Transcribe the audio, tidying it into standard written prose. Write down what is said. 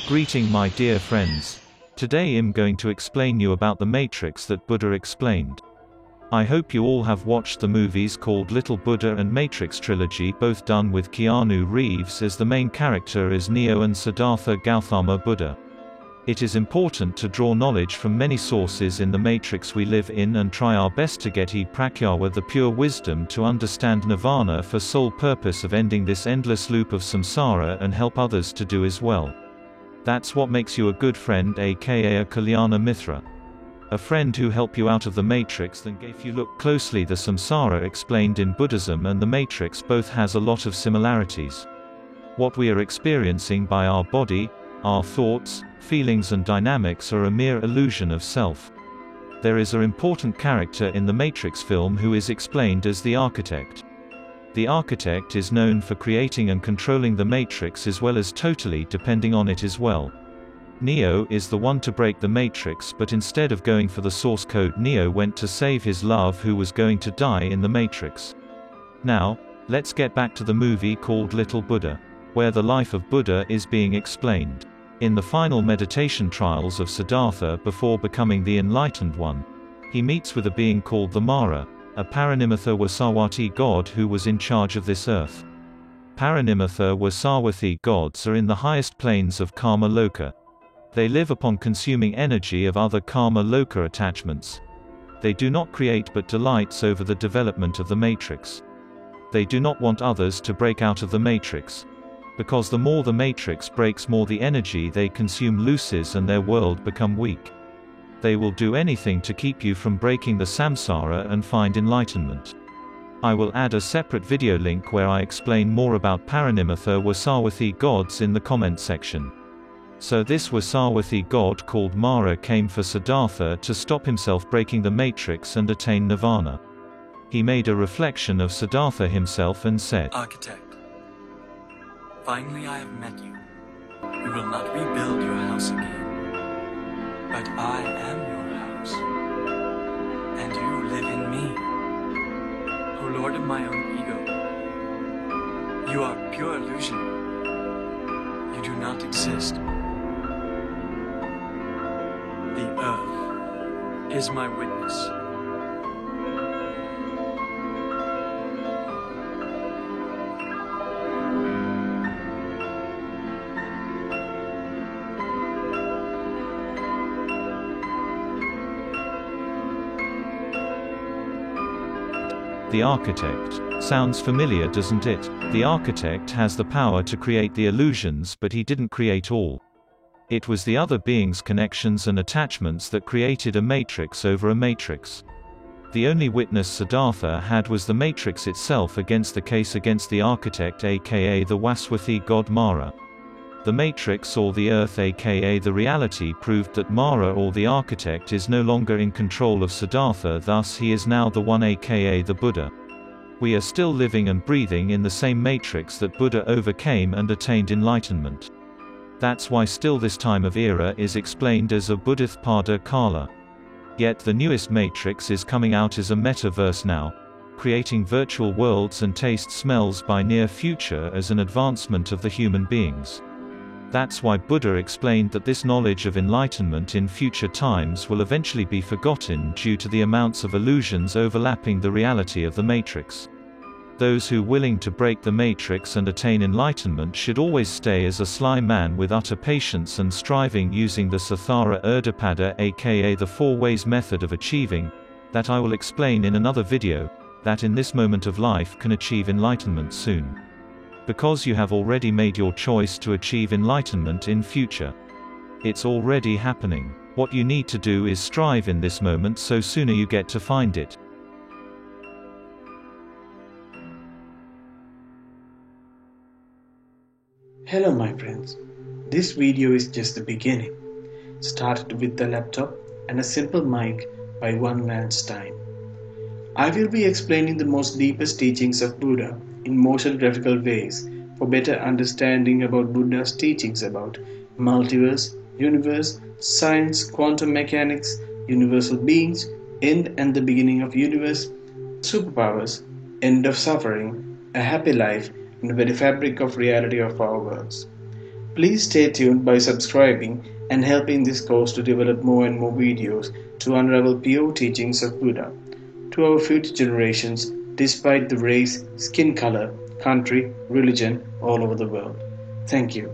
Greeting my dear friends. Today I'm going to explain you about the Matrix that Buddha explained. I hope you all have watched the movies called Little Buddha and Matrix Trilogy, both done with Keanu Reeves as the main character as Neo and Siddhartha Gautama Buddha. It is important to draw knowledge from many sources in the matrix we live in and try our best to get Prajna, the pure wisdom, to understand Nirvana for sole purpose of ending this endless loop of samsara and help others to do as well. That's what makes you a good friend, aka a Kalyana Mitra. A friend who help you out of the matrix. Then if you look closely, the samsara explained in Buddhism and the matrix both has a lot of similarities. What we are experiencing by our body, our thoughts, feelings and dynamics are a mere illusion of self. There is an important character in the Matrix film who is explained as the architect. The architect is known for creating and controlling the matrix as well as totally depending on it as well. Neo is the one to break the matrix, but instead of going for the source code, Neo went to save his love who was going to die in the matrix. Now, let's get back to the movie called Little Buddha, where the life of Buddha is being explained. In the final meditation trials of Siddhartha before becoming the enlightened one, he meets with a being called the Mara, a Paranimitha Vasawati god who was in charge of this earth. Paranimitha Vasawati gods are in the highest planes of Karma Loka. They live upon consuming energy of other Karma Loka attachments. They do not create but delights over the development of the matrix. They do not want others to break out of the matrix. Because the more the matrix breaks, more the energy they consume loses and their world become weak. They will do anything to keep you from breaking the samsara and find enlightenment. I will add a separate video link where I explain more about Paranimitha Vasawati gods in the comment section. So this Vasawati god called Mara came for Siddhartha to stop himself breaking the matrix and attain nirvana. He made a reflection of Siddhartha himself and said, "Architect, finally I have met you. We will not rebuild your house again, but I am your house, and you live in me. O Lord of my own ego, you are pure illusion. You do not exist. The earth is my witness." The architect. Sounds familiar, doesn't it? The architect has the power to create the illusions, but he didn't create all. It was the other beings' connections and attachments that created a matrix over a matrix. The only witness Siddhartha had was the matrix itself against the case against the architect, aka the Vasawati god Mara. The matrix or the earth, aka the reality, proved that Mara or the architect is no longer in control of Siddhartha, thus he is now the one, aka the Buddha. We are still living and breathing in the same matrix that Buddha overcame and attained enlightenment. That's why still this time of era is explained as a Buddhitpada Kala. Yet the newest matrix is coming out as a metaverse now, creating virtual worlds and taste smells by near future as an advancement of the human beings. That's why Buddha explained that this knowledge of enlightenment in future times will eventually be forgotten due to the amounts of illusions overlapping the reality of the matrix. Those who willing to break the matrix and attain enlightenment should always stay as a sly man with utter patience and striving using the Sathara Urdhappada, aka the 4 ways method of achieving, that I will explain in another video, that in this moment of life can achieve enlightenment soon. Because you have already made your choice to achieve enlightenment in future. It's already happening. What you need to do is strive in this moment, so sooner you get to find it. Hello my friends, this video is just the beginning. Started with the laptop and a simple mic by one man's time. I will be explaining the most deepest teachings of Buddha in motion graphical ways for better understanding about Buddha's teachings about multiverse, universe, science, quantum mechanics, universal beings, end and the beginning of universe, superpowers, end of suffering, a happy life, and the very fabric of reality of our worlds. Please stay tuned by subscribing and helping this cause to develop more and more videos to unravel pure teachings of Buddha to our future generations, despite the race, skin color, country, religion all over the world. Thank you.